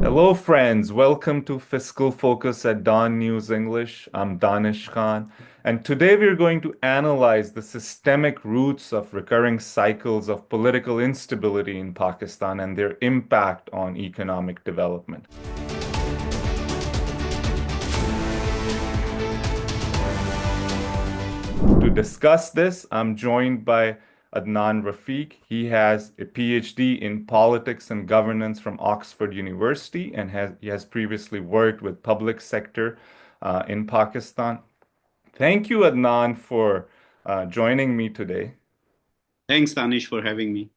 Hello, friends. Welcome to Fiscal Focus at DawnNews English. I'm Danish Khan, and today we're going to analyze the systemic roots of recurring cycles of political instability in Pakistan and their impact on economic development. To discuss this, I'm joined by Adnan Rafiq. He has a PhD in politics and governance from Oxford University and he has previously worked with public sector in Pakistan. Thank you, Adnan, for joining me today. Thanks, Danish, for having me.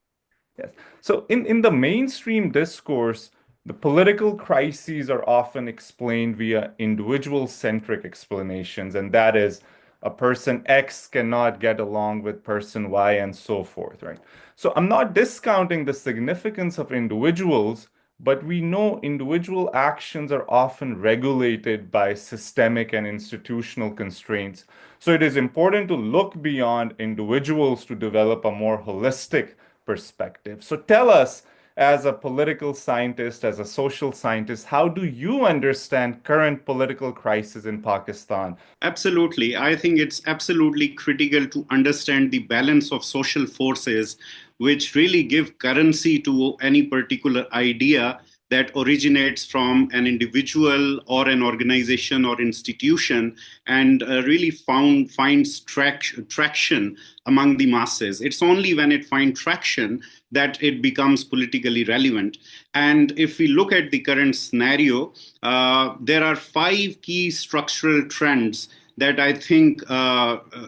Yes. So in the mainstream discourse, the political crises are often explained via individual-centric explanations, and that is a person X cannot get along with person Y and so forth, right? So I'm not discounting the significance of individuals, but we know individual actions are often regulated by systemic and institutional constraints. So it is important to look beyond individuals to develop a more holistic perspective. So tell us, as a political scientist, as a social scientist, how do you understand current political crisis in Pakistan? Absolutely. I think it's absolutely critical to understand the balance of social forces which really give currency to any particular idea that originates from an individual or an organization or institution and really finds traction among the masses. It's only when it finds traction that it becomes politically relevant. And if we look at the current scenario, there are five key structural trends that I think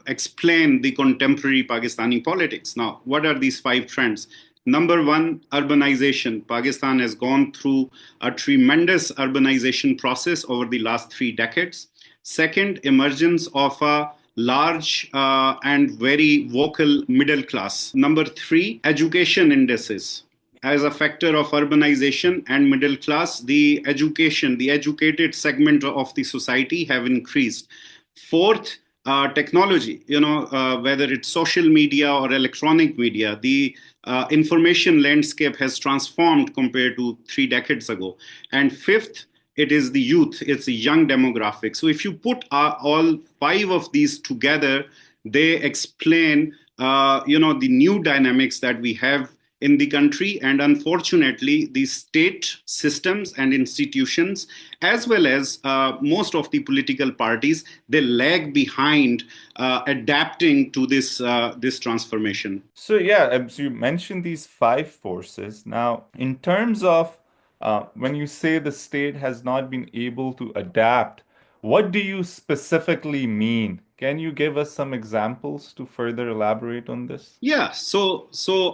explain the contemporary Pakistani politics. Now, what are these five trends? Number one, urbanization. Pakistan has gone through a tremendous urbanization process over the last 3 decades. Second, emergence of a large and very vocal middle class. Number three, education indices. As a factor of urbanization and middle class, the educated segment of the society have increased. Fourth, technology, whether it's social media or electronic media, the information landscape has transformed compared to 3 decades ago. And fifth, it is the youth, it's the young demographic. So if you put all five of these together, they explain, the new dynamics that we have in the country. And unfortunately, the state systems and institutions, as well as most of the political parties, they lag behind adapting to this transformation. So yeah, as you mentioned these five forces. Now, in terms of when you say the state has not been able to adapt, what do you specifically mean? Can you give us some examples to further elaborate on this? Yeah, so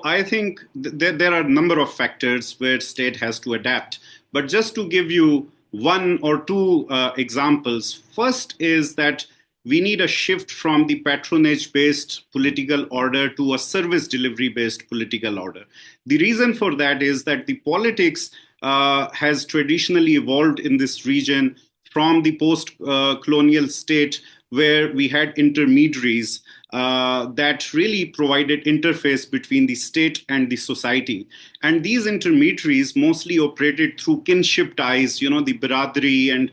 I think there are a number of factors where state has to adapt. But just to give you one or two examples, first is that we need a shift from the patronage-based political order to a service delivery-based political order. The reason for that is that the politics has traditionally evolved in this region from the post-colonial state where we had intermediaries that really provided interface between the state and the society. And these intermediaries mostly operated through kinship ties, the biradri and,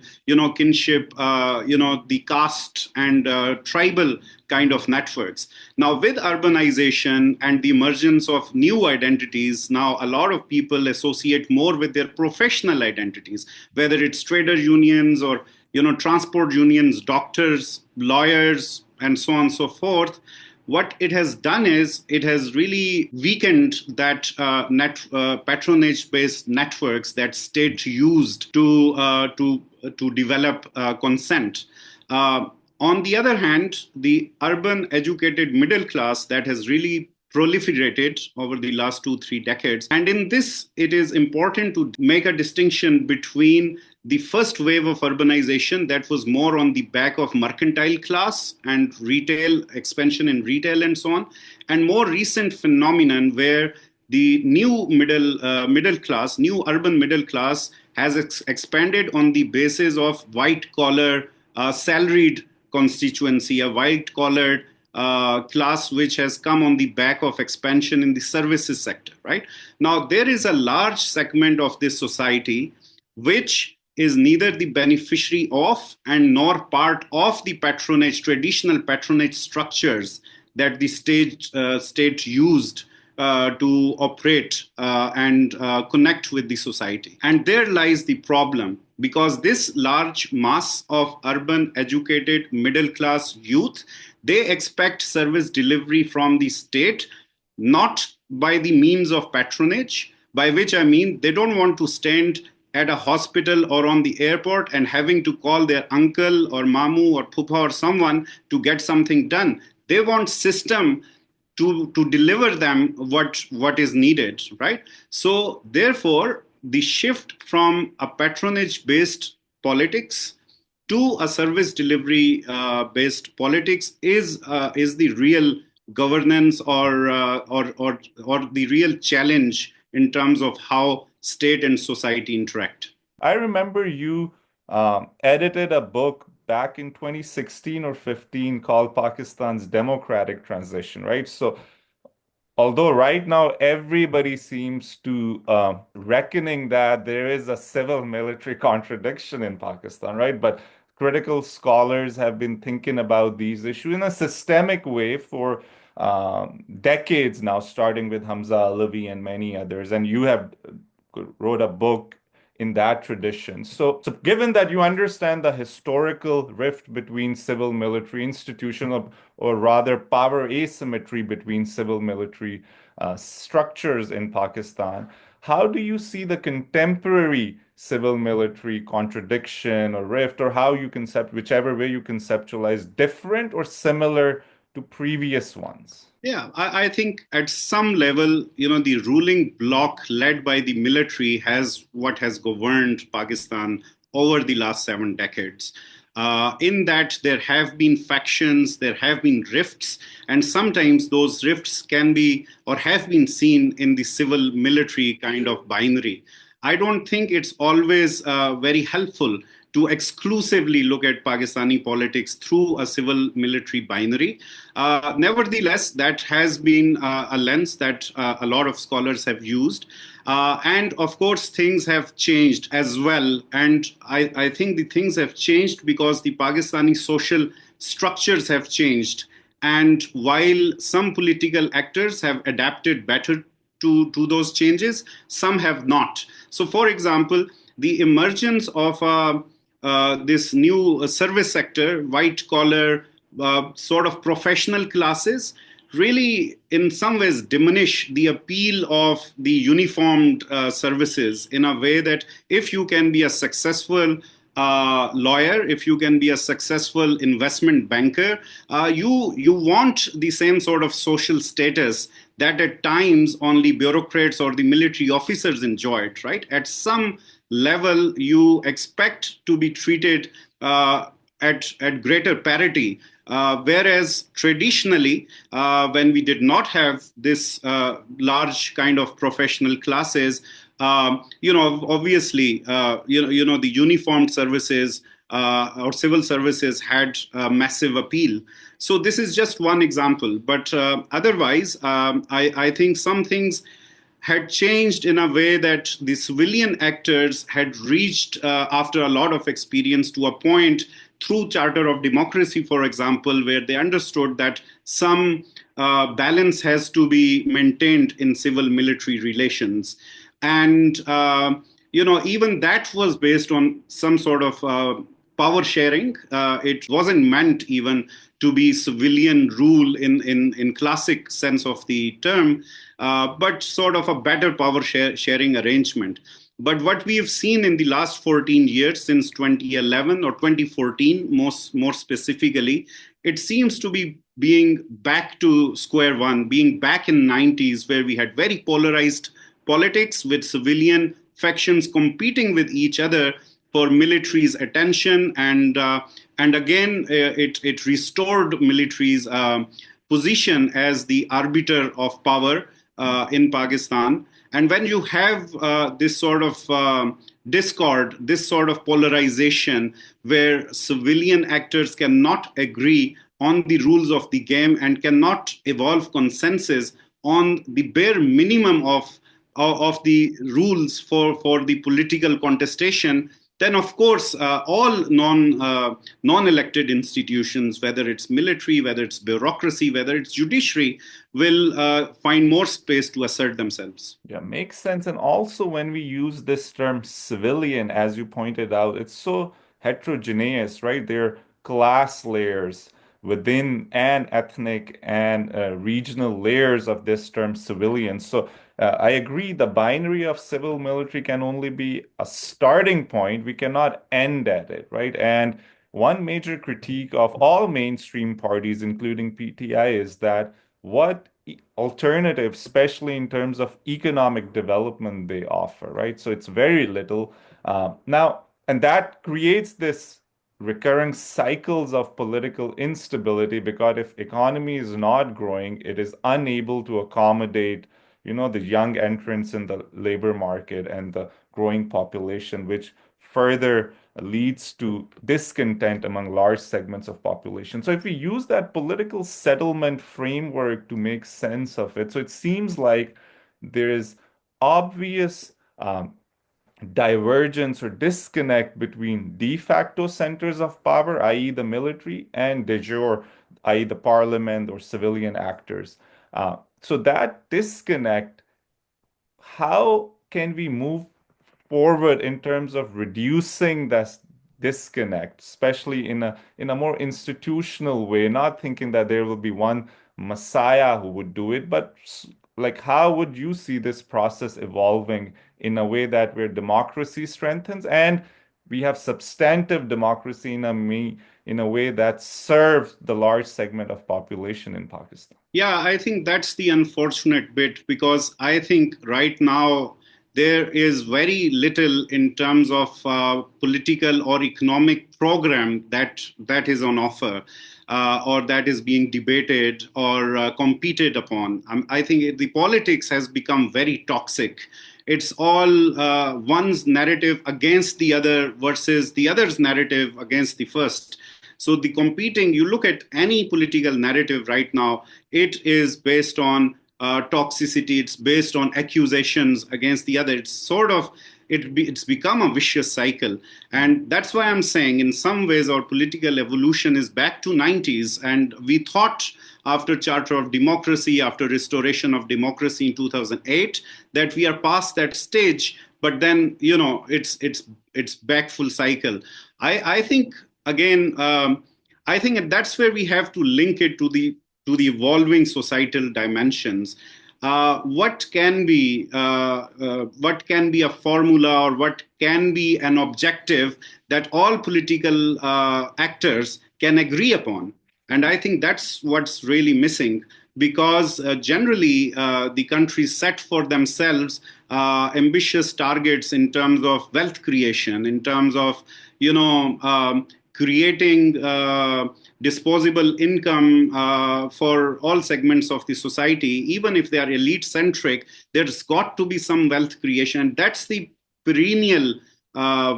kinship, the caste and tribal kind of networks. Now, with urbanization and the emergence of new identities, now a lot of people associate more with their professional identities, whether it's trader unions or transport unions, doctors, lawyers, and so on and so forth. What it has done is it has really weakened that patronage-based networks that state used to develop consent. On the other hand, the urban educated middle class that has really proliferated over the last 2, 3 decades. And in this, it is important to make a distinction between the first wave of urbanization that was more on the back of mercantile class and retail expansion in retail and so on, and more recent phenomenon where the new middle class, new urban middle class has expanded on the basis of white collar salaried constituency, a white collared class which has come on the back of expansion in the services sector, right? Now, there is a large segment of this society which is neither the beneficiary of and nor part of the patronage, traditional patronage structures that the state used to operate and connect with the society. And there lies the problem, because this large mass of urban educated middle class youth, they expect service delivery from the state, not by the means of patronage, by which I mean they don't want to stand at a hospital or on the airport and having to call their uncle or mamu or pupa or someone to get something done. They want system to deliver them what is needed, right? So therefore, the shift from a patronage based politics to a service delivery based politics is the real governance or the real challenge in terms of how state and society interact. I remember you edited a book back in 2016 or 15 called Pakistan's Democratic Transition, right? So although right now everybody seems to reckoning that there is a civil military contradiction in Pakistan, right? But critical scholars have been thinking about these issues in a systemic way for decades now, starting with Hamza Alavi and many others. And you have wrote a book in that tradition. So given that you understand the historical rift between civil military institutional, or rather power asymmetry between civil military structures in Pakistan, how do you see the contemporary civil military contradiction or rift, or how you whichever way you conceptualize, different or similar to previous ones? Yeah, I think at some level, the ruling bloc led by the military has governed Pakistan over the last 7 decades. In that, there have been factions, there have been rifts, and sometimes those rifts can be or have been seen in the civil military kind of binary. I don't think it's always very helpful to exclusively look at Pakistani politics through a civil military binary. Nevertheless, that has been a lens that a lot of scholars have used. And of course, things have changed as well. And I think the things have changed because the Pakistani social structures have changed. And while some political actors have adapted better to those changes, some have not. So, for example, the emergence of this new service sector, white collar, sort of professional classes, really in some ways diminish the appeal of the uniformed services, in a way that if you can be a successful lawyer, if you can be a successful investment banker, you want the same sort of social status that at times only bureaucrats or the military officers enjoyed, right? At some level, you expect to be treated at greater parity. Whereas traditionally, when we did not have this large kind of professional classes, obviously, the uniformed services or civil services had massive appeal. So this is just one example. But otherwise, I think some things had changed in a way that the civilian actors had reached, after a lot of experience, to a point through Charter of Democracy, for example, where they understood that some balance has to be maintained in civil-military relations. And, even that was based on some sort of power sharing. It wasn't meant even to be civilian rule in classic sense of the term, but sort of a better power sharing arrangement. But what we have seen in the last 14 years, since 2011 or 2014, more specifically, it seems to be being back to square one, being back in 90s, where we had very polarized politics with civilian factions competing with each other for military's attention, and again, it restored military's position as the arbiter of power in Pakistan. And when you have this sort of discord, this sort of polarization, where civilian actors cannot agree on the rules of the game and cannot evolve consensus on the bare minimum of of the rules for the political contestation, then of course all non-elected institutions, whether it's military, whether it's bureaucracy, whether it's judiciary, will find more space to assert themselves. Yeah, makes sense. And also, when we use this term civilian, as you pointed out, it's so heterogeneous, right? There are class layers within and ethnic and regional layers of this term civilian. So I agree, the binary of civil military can only be a starting point. We cannot end at it, right? And one major critique of all mainstream parties, including PTI, is that what alternatives, especially in terms of economic development, they offer, right? So it's very little. Now, and that creates this recurring cycles of political instability because if economy is not growing, it is unable to accommodate, the young entrants in the labor market and the growing population, which further leads to discontent among large segments of population. So if we use that political settlement framework to make sense of it, so it seems like there is obvious divergence or disconnect between de facto centers of power, i.e. the military, and de jure, i.e. the parliament or civilian actors. So that disconnect, how can we move forward in terms of reducing this disconnect, especially in a more institutional way, not thinking that there will be one messiah who would do it, but like how would you see this process evolving in a way that where democracy strengthens and we have substantive democracy in a way that serves the large segment of population in Pakistan? Yeah, I think that's the unfortunate bit because I think right now there is very little in terms of political or economic program that is on offer or that is being debated or competed upon. I think the politics has become very toxic. It's all one's narrative against the other versus the other's narrative against the first. So the competing, you look at any political narrative right now, it is based on toxicity. It's based on accusations against the other. It's sort of it's become a vicious cycle, and that's why I'm saying in some ways our political evolution is back to 90s, and we thought after Charter of Democracy, after restoration of democracy in 2008, that we are past that stage. But then it's back full cycle. I think again. I think that's where we have to link it to the evolving societal dimensions. What can be a formula or what can be an objective that all political actors can agree upon? And I think that's what's really missing because generally the countries set for themselves ambitious targets in terms of wealth creation, in terms of creating disposable income for all segments of the society, even if they are elite centric, there's got to be some wealth creation. That's the perennial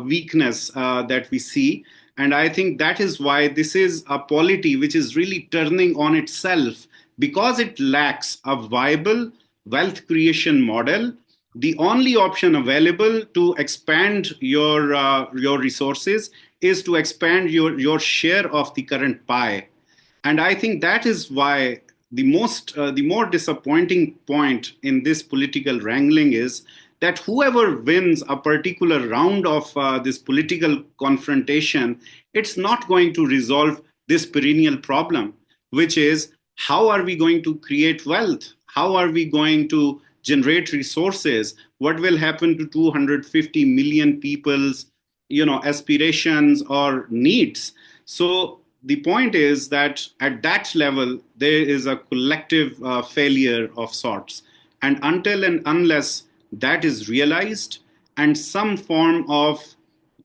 weakness that we see. And I think that is why this is a polity which is really turning on itself because it lacks a viable wealth creation model. The only option available to expand your resources is to expand your share of the current pie. And I think that is why the more disappointing point in this political wrangling is that whoever wins a particular round of this political confrontation, it's not going to resolve this perennial problem, which is how are we going to create wealth? How are we going to generate resources? What will happen to 250 million people's aspirations or needs? So the point is that at that level there is a collective failure of sorts, and until and unless that is realized and some form of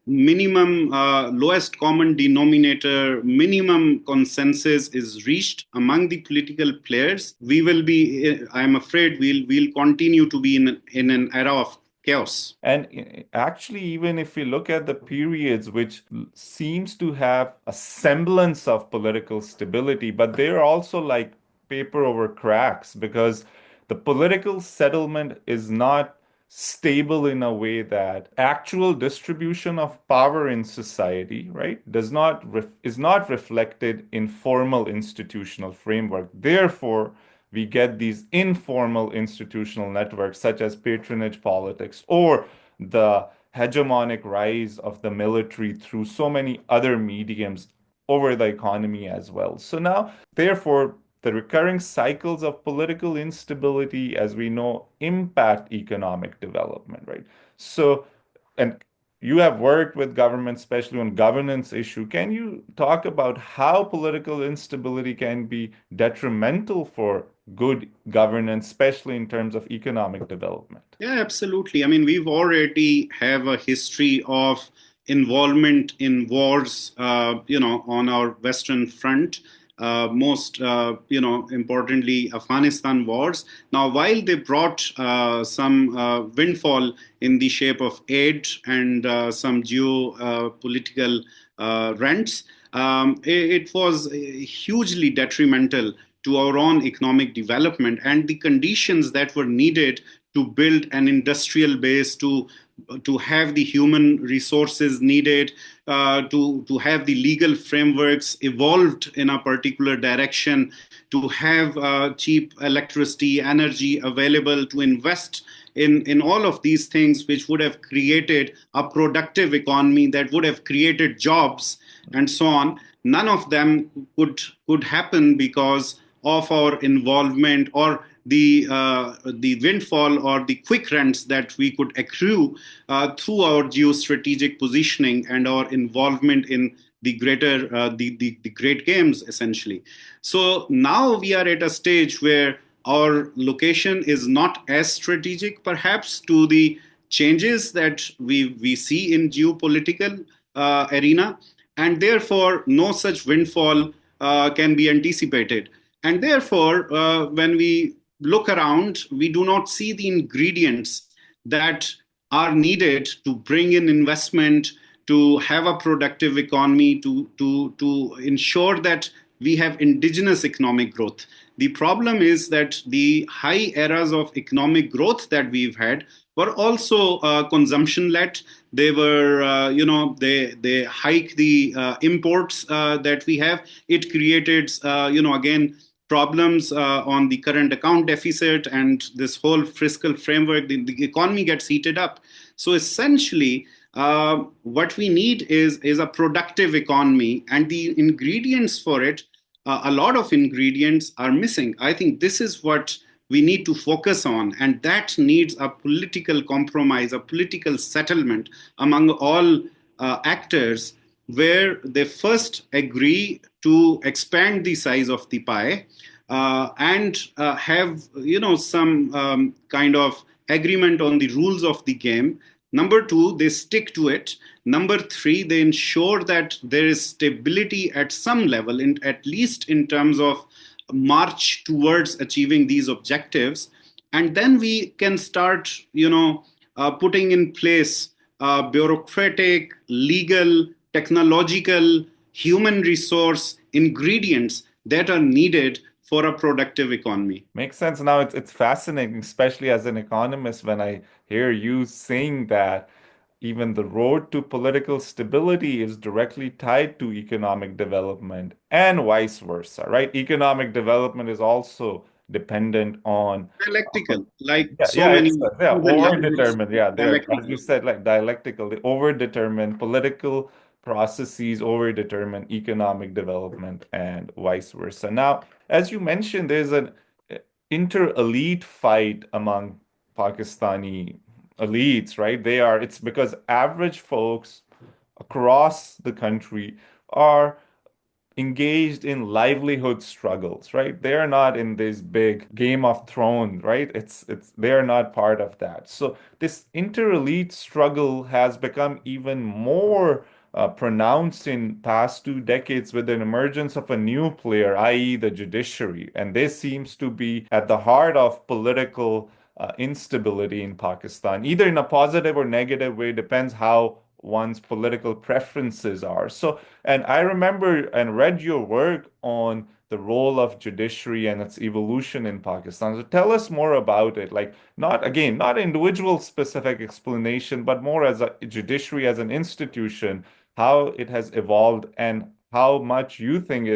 minimum lowest common denominator, minimum consensus is reached among the political players, we will be, I'm afraid, we'll continue to be in an era of chaos. And actually, even if we look at the periods which seems to have a semblance of political stability, but they're also like paper over cracks because the political settlement is not stable in a way that actual distribution of power in society, right, is not reflected in formal institutional framework. Therefore, we get these informal institutional networks such as patronage politics or the hegemonic rise of the military through so many other mediums over the economy as well. So now, therefore, the recurring cycles of political instability, as we know, impact economic development, right? So, and you have worked with government, especially on governance issue. Can you talk about how political instability can be detrimental for good governance, especially in terms of economic development? Yeah, absolutely. I mean, we've already have a history of involvement in wars, on our Western front. Most, importantly, Afghanistan wars. Now, while they brought some windfall in the shape of aid and some geopolitical rents, it was hugely detrimental to our own economic development and the conditions that were needed to build an industrial base, to have the human resources needed, to have the legal frameworks evolved in a particular direction, to have cheap electricity, energy available, to invest in all of these things, which would have created a productive economy that would have created jobs and so on. None of them could happen because of our involvement or the windfall or the quick rents that we could accrue through our geostrategic positioning and our involvement in the greater the great games essentially. So now we are at a stage where our location is not as strategic perhaps to the changes that we see in geopolitical arena, and therefore no such windfall can be anticipated. And therefore, when we look around, we do not see the ingredients that are needed to bring in investment, to have a productive economy, to ensure that we have indigenous economic growth. The problem is that the high eras of economic growth that we've had were also consumption led. They were, they hike the imports that we have. It created, again, problems on the current account deficit and this whole fiscal framework. The economy gets heated up. So essentially, what we need is a productive economy, and the ingredients for it, a lot of ingredients are missing. I think this is what we need to focus on, and that needs a political compromise, a political settlement among all actors, where they first agree to expand the size of the pie and have some kind of agreement on the rules of the game. Number two, they stick to it. Number three, they ensure that there is stability at some level, at least in terms of march towards achieving these objectives. And then we can start, putting in place bureaucratic, legal, technological, human resource ingredients that are needed for a productive economy. Makes sense. Now it's fascinating, especially as an economist, when I hear you saying that even the road to political stability is directly tied to economic development and vice versa, right? Economic development is also dependent on Dialectical, like yeah, so yeah, many it's yeah, languages, overdetermined. Yeah, they're as you dialectical. said, like dialectical, the overdetermined political processes overdetermine economic development and vice versa. Now, as you mentioned, there's an inter-elite fight among Pakistani elites, right? It's because average folks across the country are engaged in livelihood struggles, right? They're not in this big Game of Thrones, right? It's they're not part of that. So this inter-elite struggle has become even more pronounced in past 2 decades with the emergence of a new player, i.e. the judiciary. And this seems to be at the heart of political instability in Pakistan, either in a positive or negative way, depends how one's political preferences are. So, and I remember and read your work on the role of judiciary and its evolution in Pakistan. So tell us more about it. Like, not again, not individual specific explanation, but more as a judiciary as an institution, how it has evolved and how much you think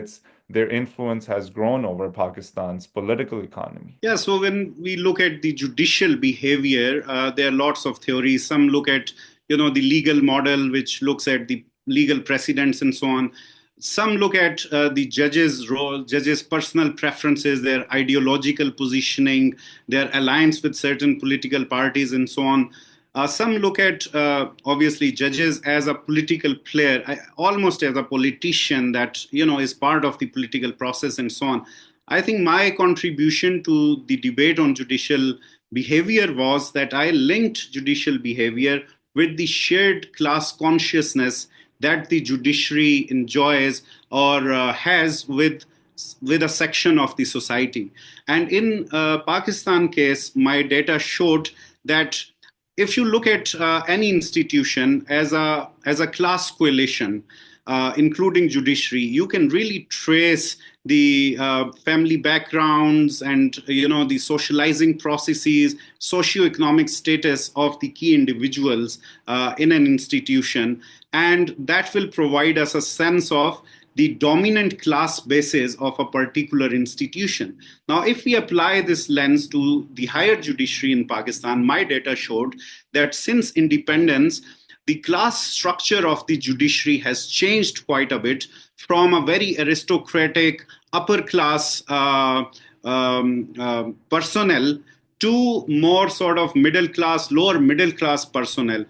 their influence has grown over Pakistan's political economy. Yeah, so when we look at the judicial behavior, there are lots of theories. Some look at, the legal model, which looks at the legal precedents and so on. Some look at the judges' role, judges' personal preferences, their ideological positioning, their alliance with certain political parties, and so on. Some look at obviously judges as a political player, almost as a politician that is part of the political process and so on. I think my contribution to the debate on judicial behavior was that I linked judicial behavior with the shared class consciousness that the judiciary enjoys or has with a section of the society. And in Pakistan case, my data showed that if you look at any institution as a class coalition, including judiciary, you can really trace the family backgrounds and the socializing processes, socioeconomic status of the key individuals in an institution, and that will provide us a sense of the dominant class basis of a particular institution. Now, if we apply this lens to the higher judiciary in Pakistan, my data showed that since independence, the class structure of the judiciary has changed quite a bit from a very aristocratic upper class personnel to more sort of middle class, lower middle class personnel.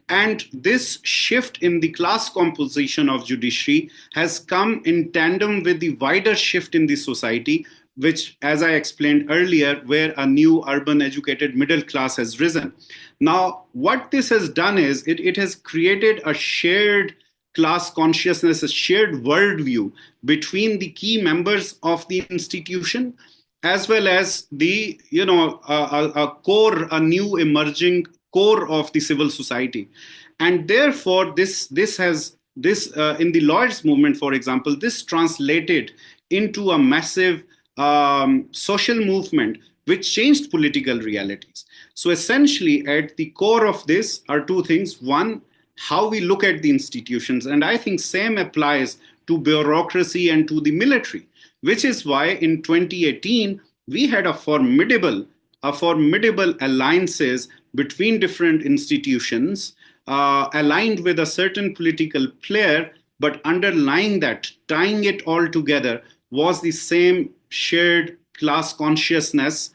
And this shift in the class composition of judiciary has come in tandem with the wider shift in the society, which, as I explained earlier, where a new urban educated middle class has risen. Now, what this has done is it has created a shared class consciousness, a shared worldview between the key members of the institution, as well as the, a new emerging core of the civil society. And therefore, this in the lawyers movement, for example, this translated into a massive social movement which changed political realities. So essentially, at the core of this are two things. One, how we look at the institutions. And I think same applies to bureaucracy and to the military, which is why in 2018, we had a formidable alliances between different institutions aligned with a certain political player, but underlying that, tying it all together, was the same shared class consciousness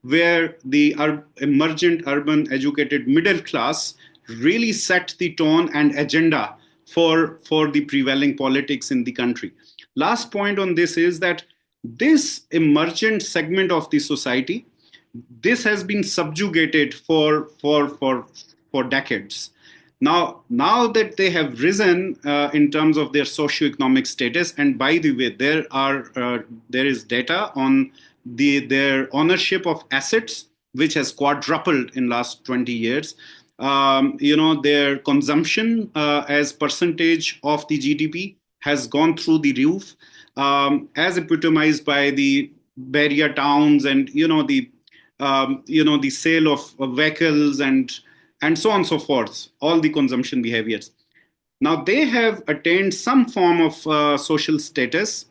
where the emergent urban educated middle class really set the tone and agenda for the prevailing politics in the country. Last point on this is that this emergent segment of the society, this has been subjugated for decades. Now that they have risen in terms of their socioeconomic status, and by the way, there is data on their ownership of assets, which has quadrupled in last 20 years. Their consumption as percentage of the GDP has gone through the roof, as epitomized by the barrier towns and the sale of vehicles and so on and so forth, all the consumption behaviors. Now they have attained some form of social status,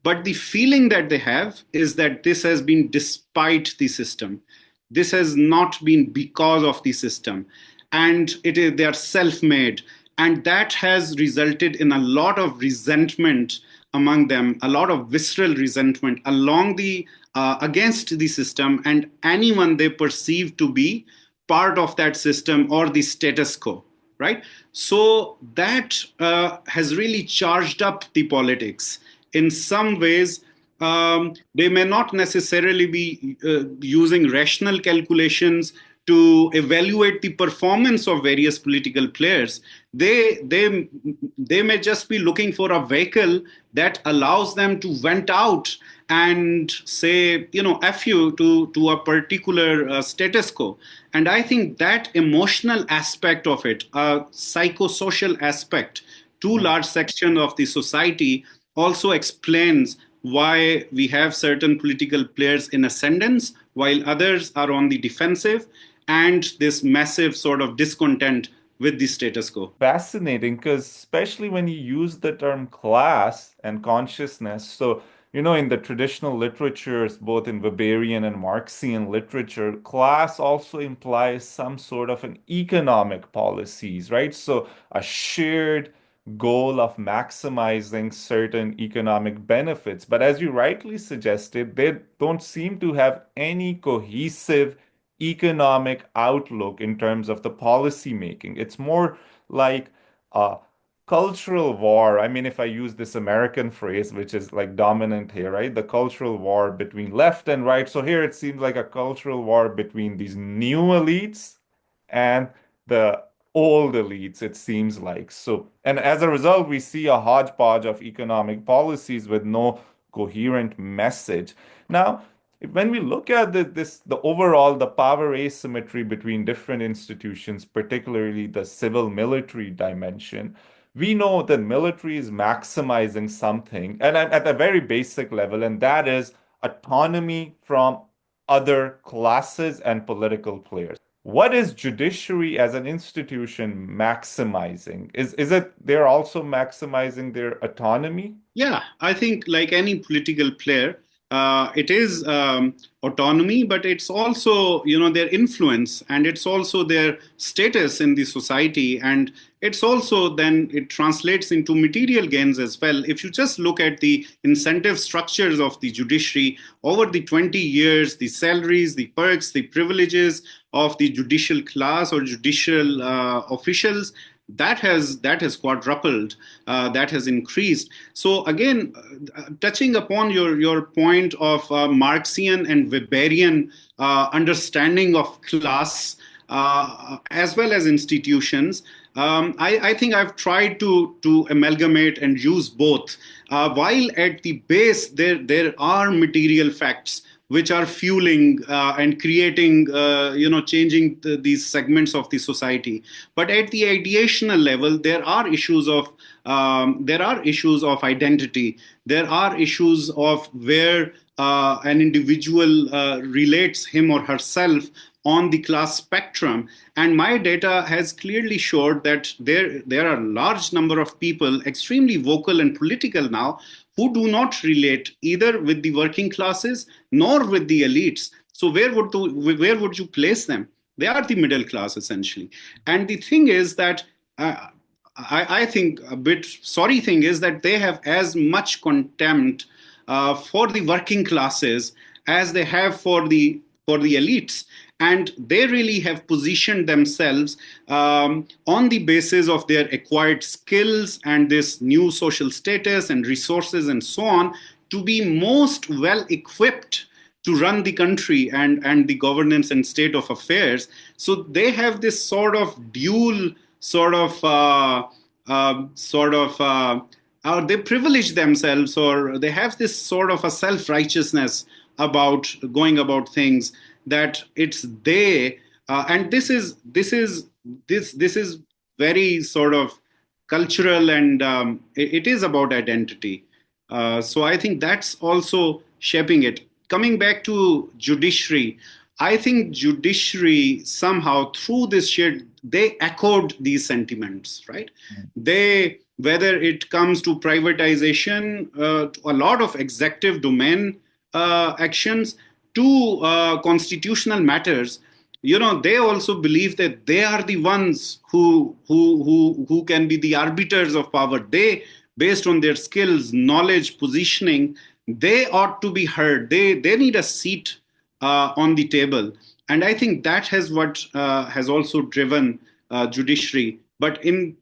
but the feeling that they have is that this has been despite the system. This has not been because of the system, and they are self-made, and that has resulted in a lot of resentment among them, a lot of visceral resentment along the against the system and anyone they perceive to be part of that system or the status quo, right? So that has really charged up the politics. In some ways, they may not necessarily be using rational calculations to evaluate the performance of various political players. They may just be looking for a vehicle that allows them to vent out and say, F you to a particular status quo. And I think that emotional aspect of it, a psychosocial aspect to large section of the society, also explains why we have certain political players in ascendance while others are on the defensive, and this massive sort of discontent with the status quo. Fascinating, because especially when you use the term class and consciousness, so in the traditional literatures, both in Weberian and Marxian literature, class also implies some sort of an economic policies, right? So a shared goal of maximizing certain economic benefits. But as you rightly suggested, they don't seem to have any cohesive economic outlook in terms of the policy making. It's more like a cultural war. I mean, if I use this American phrase, which is like dominant here, right? The cultural war between left and right. So here it seems like a cultural war between these new elites and the old elites, it seems like. So, and as a result, we see a hodgepodge of economic policies with no coherent message. Now, when we look at the overall the power asymmetry between different institutions, particularly the civil military dimension, we know that military is maximizing something, and at a very basic level, and that is autonomy from other classes and political players. What is judiciary as an institution maximizing? Is it they're also maximizing their autonomy? Yeah, I think like any political player, it is autonomy, but it's also their influence, and it's also their status in the society, and it's also then it translates into material gains as well. If you just look at the incentive structures of the judiciary over the 20 years, the salaries, the perks, the privileges of the judicial class or judicial officials, that has quadrupled, that has increased. So again, touching upon your point of Marxian and Weberian understanding of class as well as institutions, I think I've tried to amalgamate and use both. While at the base there are material facts which are fueling and creating, changing these segments of the society. But at the ideational level, there are issues of identity. There are issues of where an individual relates him or herself on the class spectrum. And my data has clearly showed that there are a large number of people, extremely vocal and political now, who do not relate either with the working classes nor with the elites. So where would you place them? They are the middle class essentially. And the thing is that I think a bit sorry thing is that they have as much contempt for the working classes as they have for the elites. And they really have positioned themselves on the basis of their acquired skills and this new social status and resources and so on to be most well equipped to run the country and the governance and state of affairs. So they have this sort of dual sort of they privilege themselves, or they have this sort of a self-righteousness about going about things, that it's they and this is very sort of cultural, and it is about identity. So I think that's also shaping it. Coming back to judiciary, I think judiciary somehow through this shared, they echoed these sentiments, right? They, whether it comes to privatization, a lot of executive domain actions, to constitutional matters, they also believe that they are the ones who can be the arbiters of power. They, based on their skills, knowledge, positioning, they ought to be heard. They need a seat on the table. And I think that has what has also driven judiciary. But in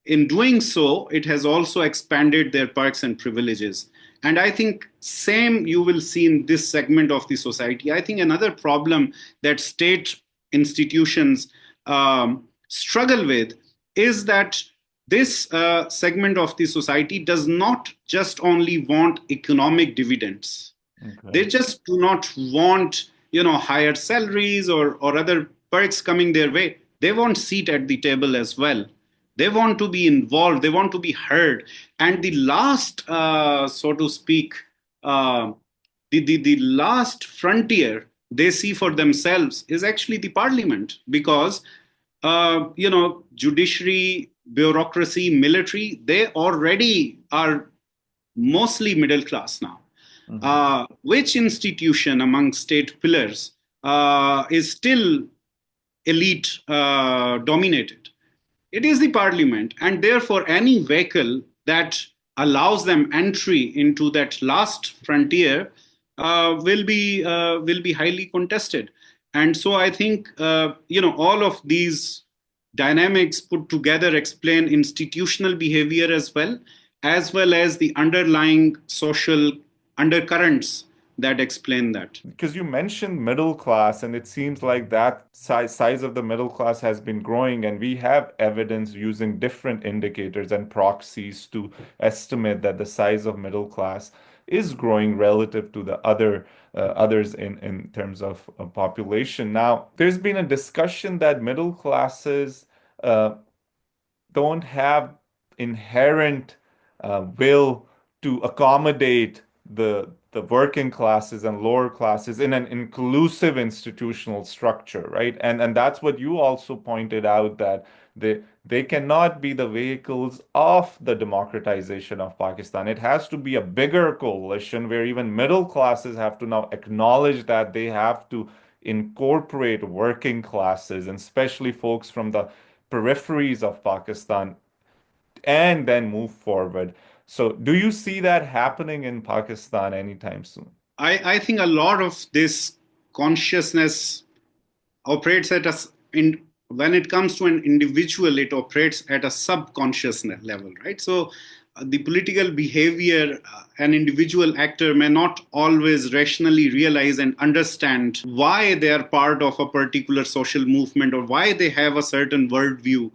doing so, it has also expanded their perks and privileges. And I think same you will see in this segment of the society. I think another problem that state institutions struggle with is that this segment of the society does not just only want economic dividends. Okay. They just do not want, higher salaries or other perks coming their way. They want seat at the table as well. They want to be involved. They want to be heard. And the last, so to speak, uh, the last frontier they see for themselves is actually the parliament, because judiciary, bureaucracy, military, they already are mostly middle class now. Mhm. Which institution among state pillars is still elite dominated? It is the parliament, and therefore any vehicle that allows them entry into that last frontier will be highly contested. And so I think all of these dynamics put together explain institutional behavior as well as the underlying social undercurrents that explain that. Because you mentioned middle class, and it seems like that size of the middle class has been growing, and we have evidence using different indicators and proxies to estimate that the size of middle class is growing relative to the others in terms of population. Now, there's been a discussion that middle classes uh, don't have inherent will to accommodate the working classes and lower classes in an inclusive institutional structure, right? And that's what you also pointed out, that they cannot be the vehicles of the democratization of Pakistan. It has to be a bigger coalition where even middle classes have to now acknowledge that they have to incorporate working classes, and especially folks from the peripheries of Pakistan, and then move forward. So, do you see that happening in Pakistan anytime soon? I think a lot of this consciousness operates at a in when it comes to an individual, it operates at a subconscious level, right? So the political behavior, an individual actor may not always rationally realize and understand why they are part of a particular social movement or why they have a certain worldview,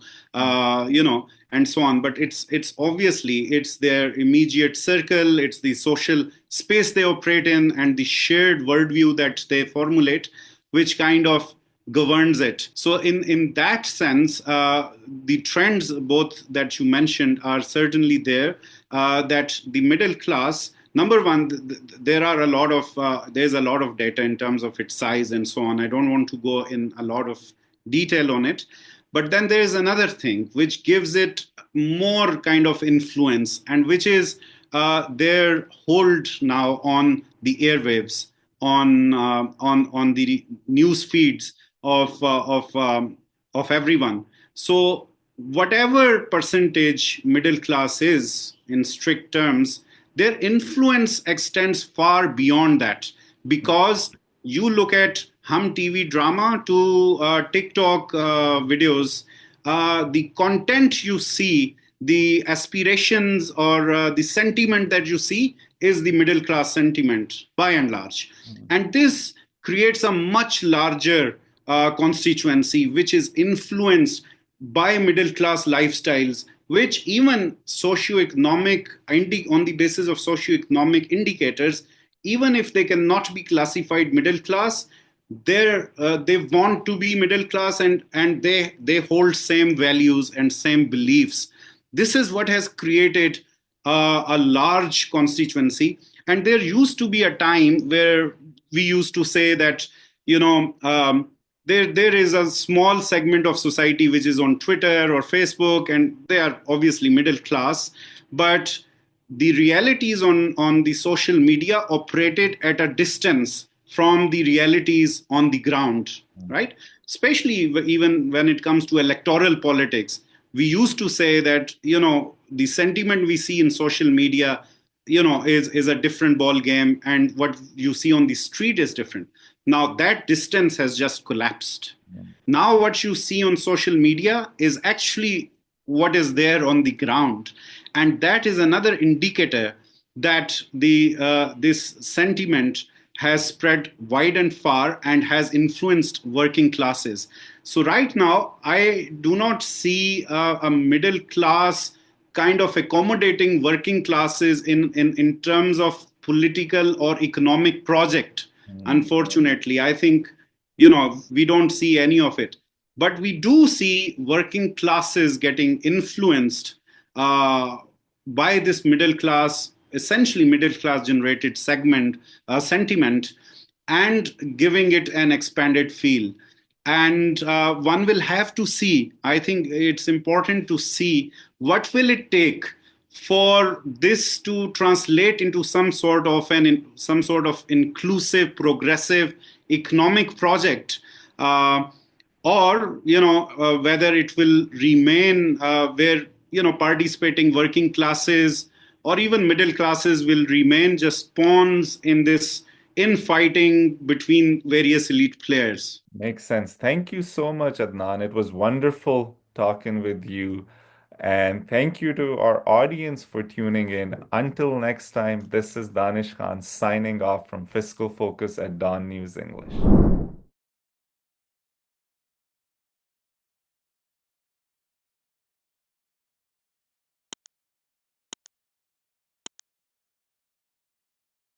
and so on. But it's obviously it's their immediate circle, it's the social space they operate in, and the shared worldview that they formulate, which kind of governs it. So in that sense, the trends both that you mentioned are certainly there. That the middle class, number one, there are a lot of there's a lot of data in terms of its size and so on. I don't want to go in a lot of detail on it, but then there is another thing which gives it more kind of influence, and which is their hold now on the airwaves, on the news feeds of everyone. So whatever percentage middle class is in strict terms, their influence extends far beyond that, because you look at Hum TV drama to TikTok videos, the content you see, the aspirations or the sentiment that you see is the middle class sentiment by and large. Mhm. And this creates a much larger constituency which is influenced by middle class lifestyles, which even socioeconomic, on the basis of socioeconomic indicators, even if they cannot be classified middle class, they want to be middle class, and they hold same values and same beliefs. This is what has created a large constituency. And there used to be a time where we used to say that, there is a small segment of society which is on Twitter or Facebook, and they are obviously middle class. But the realities on the social media operated at a distance from the realities on the ground, right? Especially even when it comes to electoral politics. We used to say that, the sentiment we see in social media, is a different ball game, and what you see on the street is different. Now that distance has just collapsed. Now what you see on social media is actually what is there on the ground, and that is another indicator that the this sentiment has spread wide and far and has influenced working classes. So right now, I do not see a middle class kind of accommodating working classes in terms of political or economic project. Mhm. Unfortunately, I think, we don't see any of it. But we do see working classes getting influenced by this middle class essentially middle class generated sentiment, and giving it an expanded feel. And one will have to see, I think it's important to see what will it take for this to translate into some sort of inclusive, progressive economic project, or whether it will remain where participating working classes or even middle classes will remain just pawns in this infighting between various elite players. Makes sense. Thank you so much, Adnan. It was wonderful talking with you. And thank you to our audience for tuning in. Until next time, this is Danish Khan signing off from Fiscal Focus at Dawn News English.